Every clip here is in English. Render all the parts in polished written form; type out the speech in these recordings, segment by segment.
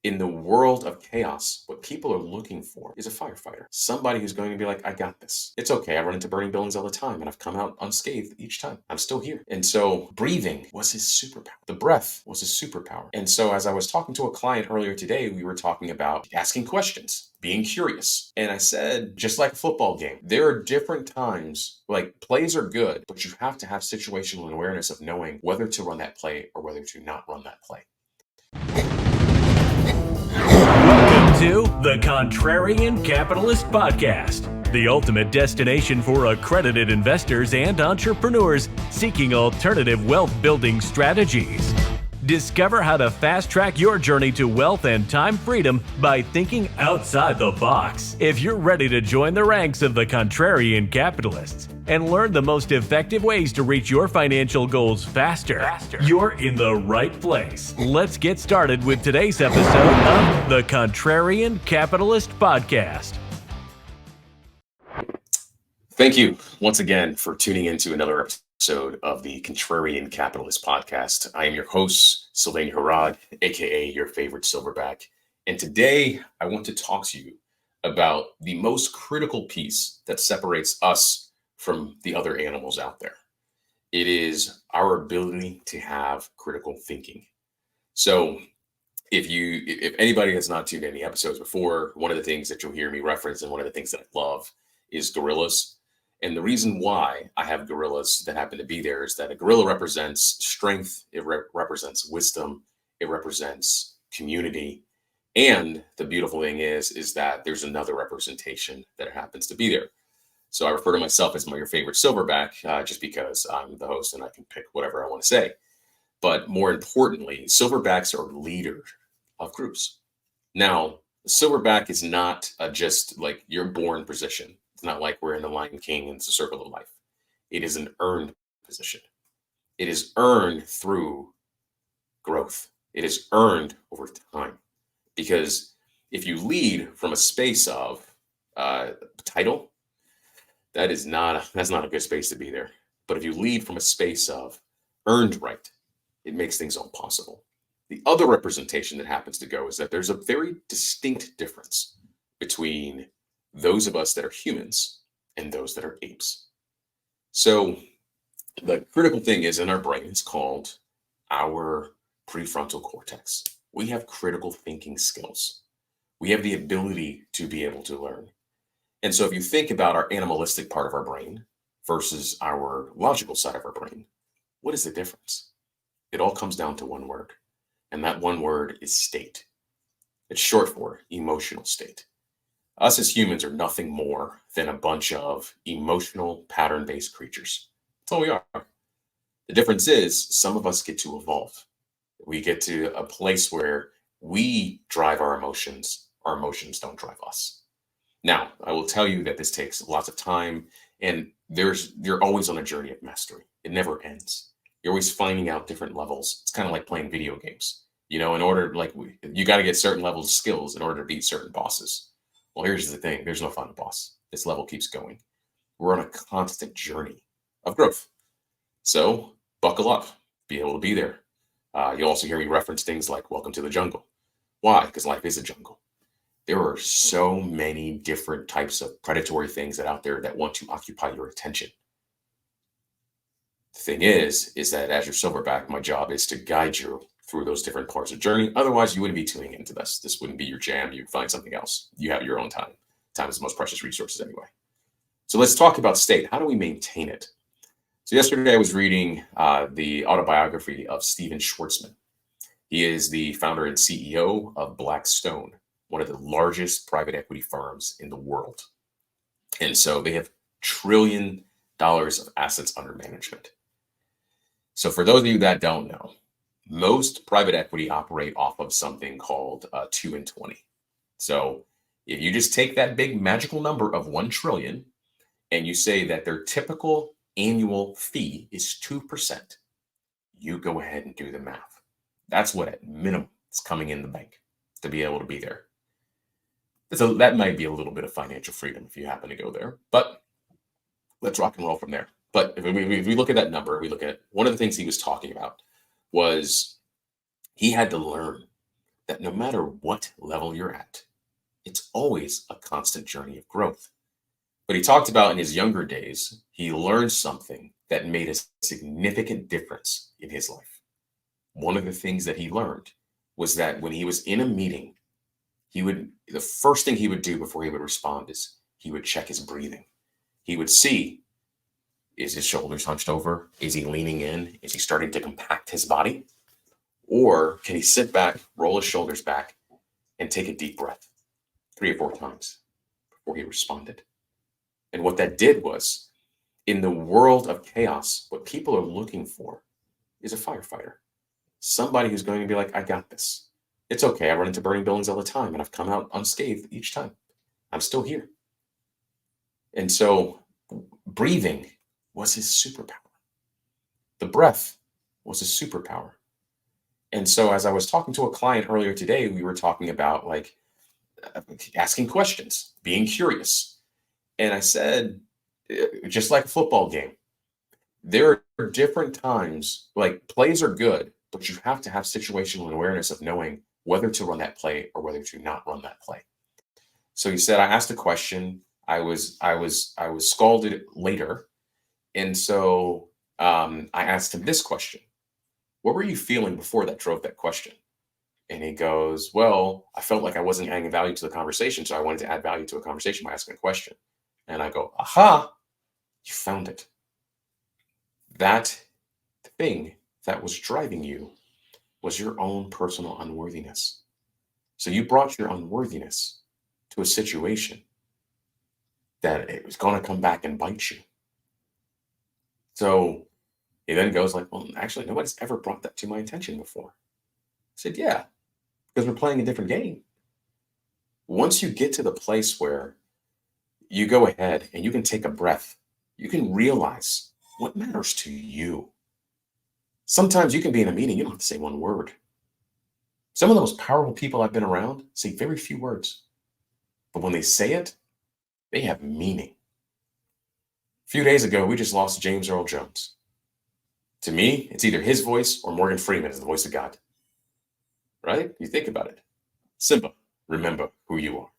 In the world of chaos, what people are looking for is a firefighter. Somebody who's going to be like, I got this. It's okay. I run into burning buildings all the time and I've come out unscathed each time. I'm still here. And so breathing was his superpower. The breath was his superpower. And so as I was talking to a client earlier today, we were talking about asking questions, being curious. And I said, just like a football game, there are different times, like plays are good, but you have to have situational awareness of knowing whether to run that play or whether to not run that play. Welcome to the Contrarian Capitalist Podcast, the ultimate destination for accredited investors and entrepreneurs seeking alternative wealth-building strategies. Discover how to fast-track your journey to wealth and time freedom by thinking outside the box. If you're ready to join the ranks of the Contrarian Capitalists and learn the most effective ways to reach your financial goals faster, you're in the right place. Let's get started with today's episode of the Contrarian Capitalist Podcast. Thank you once again for tuning into another episode of the Contrarian Capitalist Podcast. I am your host, Sylvania Harrod, a.k.a. your favorite Silverback. And today I want to talk to you about the most critical piece that separates us from the other animals out there. It is our ability to have critical thinking. So if anybody has not tuned any episodes before, one of the things that you'll hear me reference and one of the things that I love is gorillas. And the reason why I have gorillas that happen to be there is that a gorilla represents strength, it represents wisdom, it represents community. And the beautiful thing is that there's another representation that happens to be there. So I refer to myself as your favorite Silverback just because I'm the host and I can pick whatever I want to say. But more importantly, Silverbacks are leaders of groups. Now, Silverback is not just like your born position. It's not like we're in the Lion King and it's a circle of life. It is an earned position. It is earned through growth. It is earned over time. Because if you lead from a space of title, that's not a good space to be there. But if you lead from a space of earned right, it makes things all possible. The other representation that happens to go is that there's a very distinct difference between those of us that are humans and those that are apes. So the critical thing is in our brain, it's called our prefrontal cortex. We have critical thinking skills. We have the ability to be able to learn. And so if you think about our animalistic part of our brain versus our logical side of our brain, what is the difference? It all comes down to one word. And that one word is state. It's short for emotional state. Us as humans are nothing more than a bunch of emotional pattern-based creatures. That's all we are. The difference is some of us get to evolve. We get to a place where we drive our emotions don't drive us. Now, I will tell you that this takes lots of time and you're always on a journey of mastery. It never ends. You're always finding out different levels. It's kind of like playing video games. You know, you got to get certain levels of skills in order to beat certain bosses. Well, here's the thing. There's no final boss. This level keeps going. We're on a constant journey of growth. So buckle up. Be able to be there. You'll also hear me reference things like welcome to the jungle. Why? Because life is a jungle. There are so many different types of predatory things out there that want to occupy your attention. The thing is that as your Silverback, my job is to guide you through those different parts of the journey. Otherwise, you wouldn't be tuning into this. This wouldn't be your jam. You'd find something else. You have your own time. Time is the most precious resources anyway. So let's talk about state. How do we maintain it? So yesterday I was reading the autobiography of Stephen Schwartzman. He is the founder and CEO of Blackstone, one of the largest private equity firms in the world. And so they have $1 trillion of assets under management. So for those of you that don't know, most private equity operate off of something called 2 and 20. So if you just take that big magical number of 1 trillion and you say that their typical annual fee is 2%, you go ahead and do the math. That's what at minimum is coming in the bank to be able to be there. So that might be a little bit of financial freedom if you happen to go there, but let's rock and roll from there. But if we look at that number, we look at one of the things he was talking about was he had to learn that no matter what level you're at, it's always a constant journey of growth. But he talked about in his younger days, he learned something that made a significant difference in his life. One of the things that he learned was that when he was in a meeting, the first thing he would do before he would respond is he would check his breathing. He would see, is his shoulders hunched over? Is he leaning in? Is he starting to compact his body? Or can he sit back, roll his shoulders back, and take a deep breath 3 or 4 times before he responded? And what that did was, in the world of chaos, what people are looking for is a firefighter. Somebody who's going to be like, I got this. It's okay. I run into burning buildings all the time, and I've come out unscathed each time. I'm still here. And so breathing was his superpower. The breath was his superpower. And so as I was talking to a client earlier today, we were talking about like asking questions, being curious. And I said, just like a football game, there are different times, like plays are good, but you have to have situational awareness of knowing whether to run that play or whether to not run that play. So he said, I asked a question. I was scalded later. And so I asked him this question. What were you feeling before that drove that question? And he goes, well, I felt like I wasn't adding value to the conversation. So I wanted to add value to a conversation by asking a question. And I go, aha, you found it. That thing that was driving you was your own personal unworthiness. So you brought your unworthiness to a situation that it was going to come back and bite you. So he then goes like, well, actually, nobody's ever brought that to my attention before. I said, yeah, because we're playing a different game. Once you get to the place where you go ahead and you can take a breath, you can realize what matters to you. Sometimes you can be in a meeting, you don't have to say one word. Some of the most powerful people I've been around say very few words. But when they say it, they have meaning. A few days ago, we just lost James Earl Jones. To me, it's either his voice or Morgan Freeman is the voice of God. Right? You think about it. Simba, remember who you are.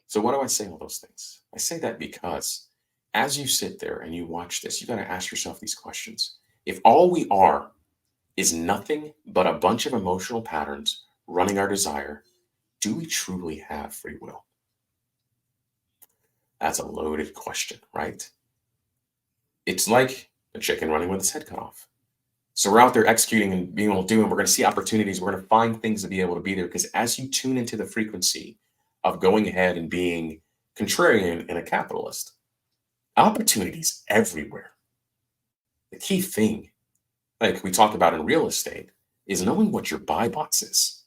So why do I say all those things? I say that because as you sit there and you watch this, you got to ask yourself these questions. If all we are is nothing but a bunch of emotional patterns running our desire, do we truly have free will? That's a loaded question, right? It's like a chicken running with its head cut off. So we're out there executing and being able to do, and we're going to see opportunities. We're going to find things to be able to be there, because as you tune into the frequency of going ahead and being contrarian and a capitalist, opportunities everywhere. The key thing, like we talk about in real estate, is knowing what your buy box is.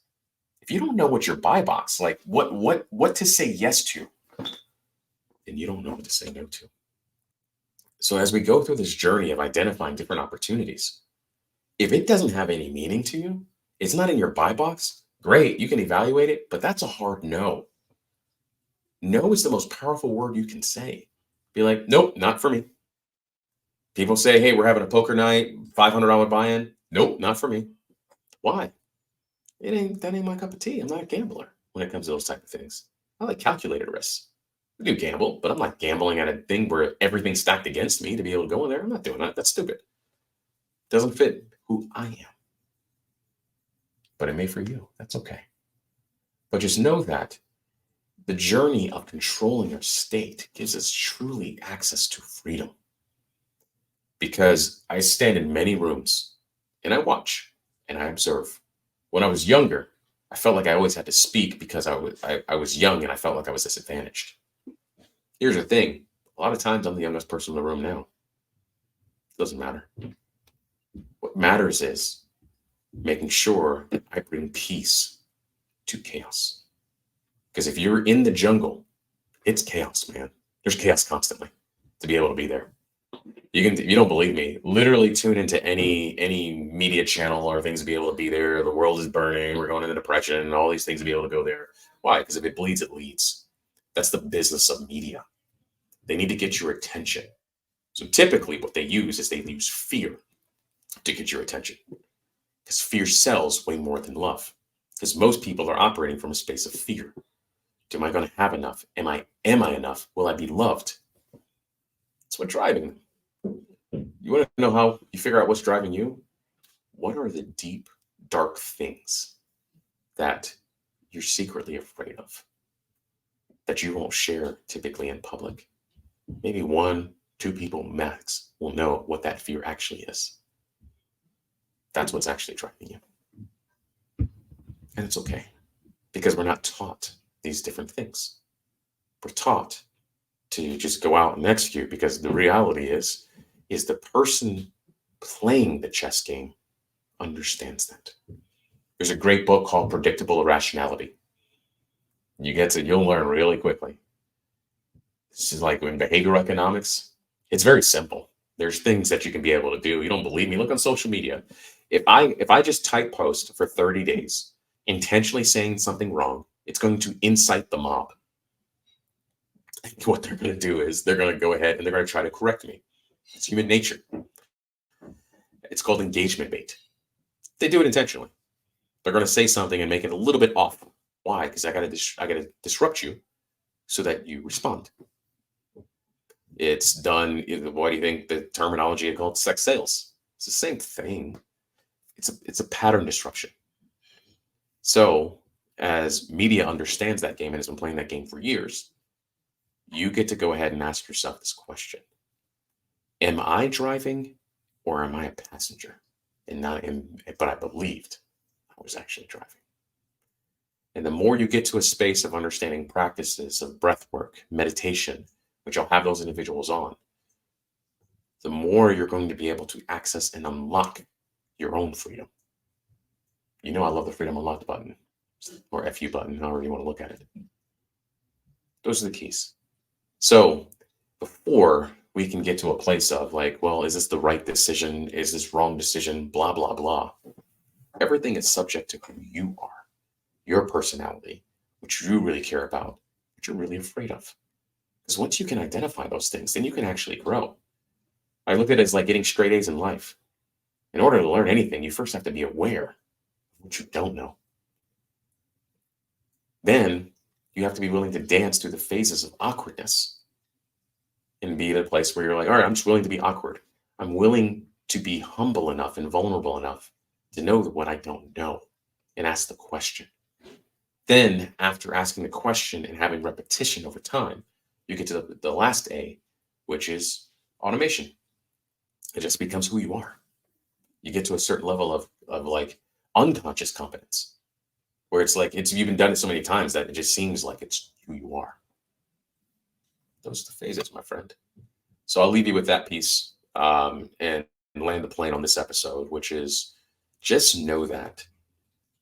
If you don't know what your buy box, like what to say yes to, then you don't know what to say no to. So as we go through this journey of identifying different opportunities, if it doesn't have any meaning to you, it's not in your buy box, great, you can evaluate it, but that's a hard no. No is the most powerful word you can say. Be like, nope, not for me. People say, hey, we're having a poker night, $500 buy-in. Nope, not for me. Why? That ain't my cup of tea. I'm not a gambler when it comes to those type of things. I like calculated risks. I do gamble, but I'm not gambling at a thing where everything's stacked against me to be able to go in there. I'm not doing that. That's stupid. Doesn't fit who I am. But it may for you. That's okay. But just know that the journey of controlling our state gives us truly access to freedom. Because I stand in many rooms and I watch and I observe. When I was younger, I felt like I always had to speak because I was young and I felt like I was disadvantaged. Here's the thing. A lot of times I'm the youngest person in the room now. Doesn't matter. What matters is making sure that I bring peace to chaos. Because if you're in the jungle, it's chaos, man. There's chaos constantly to be able to be there. You don't believe me, literally tune into any media channel or things to be able to be there. The world is burning. We're going into depression and all these things to be able to go there. Why? Because if it bleeds, it leads. That's the business of media. They need to get your attention. So typically what they use is they use fear to get your attention, because fear sells way more than love. Because most people are operating from a space of fear. Am I going to have enough? Am I enough? Will I be loved? That's what's driving them. You want to know how you figure out what's driving you? What are the deep, dark things that you're secretly afraid of, that you won't share typically in public? Maybe 1-2 people max will know what that fear actually is. That's what's actually driving you. And it's okay, because we're not taught these different things. We're taught to just go out and execute, because the reality is the person playing the chess game understands that. There's a great book called Predictable Irrationality. You'll learn really quickly. This is like in behavioral economics. It's very simple. There's things that you can be able to do. You don't believe me? Look on social media. If I just type post for 30 days, intentionally saying something wrong, it's going to incite the mob. What they're going to do is they're going to go ahead and they're going to try to correct me. It's human nature. It's called engagement bait. They do it intentionally. They're going to say something and make it a little bit off. Why? Because I got to disrupt you so that you respond. It's done. What do you think the terminology is called? Sex sales. It's the same thing. It's a pattern disruption. So as media understands that game and has been playing that game for years, you get to go ahead and ask yourself this question: am I driving, or am I a passenger? But I believed I was actually driving. And the more you get to a space of understanding practices of breath work, meditation, which I'll have those individuals on, the more you're going to be able to access and unlock your own freedom. I love the freedom unlocked button, or FU button, however you want to look at it. Those are the keys. So before we can get to a place of like, well, is this the right decision? Is this wrong decision? Blah, blah, blah. Everything is subject to who you are, your personality, what you really care about, what you're really afraid of. Because once you can identify those things, then you can actually grow. I look at it as like getting straight A's in life. In order to learn anything, you first have to be aware of what you don't know. Then you have to be willing to dance through the phases of awkwardness and be at a place where you're like, all right, I'm just willing to be awkward. I'm willing to be humble enough and vulnerable enough to know what I don't know and ask the question. Then after asking the question and having repetition over time, you get to the last A, which is automation. It just becomes who you are. You get to a certain level of like unconscious competence, where it's like you've been done it so many times that it just seems like it's who you are. Those are the phases, my friend. So I'll leave you with that piece and land the plane on this episode, which is just know that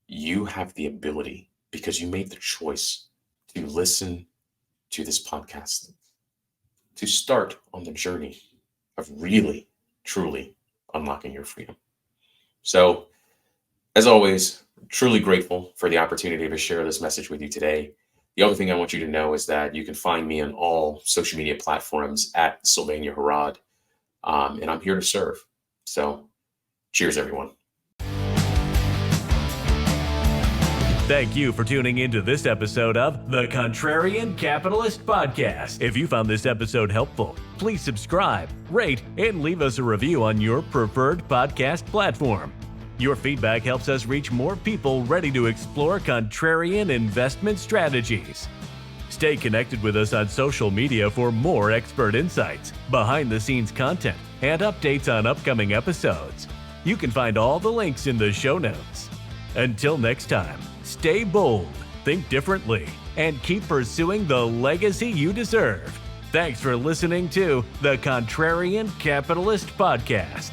you have the ability, because you made the choice to listen to this podcast, to start on the journey of really, truly unlocking your freedom. So, as always, truly grateful for the opportunity to share this message with you today. The other thing I want you to know is that you can find me on all social media platforms at Sylvania Harrod, and I'm here to serve. So, cheers, everyone. Thank you for tuning into this episode of the Contrarian Capitalist Podcast. If you found this episode helpful, please subscribe, rate, and leave us a review on your preferred podcast platform. Your feedback helps us reach more people ready to explore contrarian investment strategies. Stay connected with us on social media for more expert insights, behind-the-scenes content, and updates on upcoming episodes. You can find all the links in the show notes. Until next time, stay bold, think differently, and keep pursuing the legacy you deserve. Thanks for listening to the Contrarian Capitalist Podcast.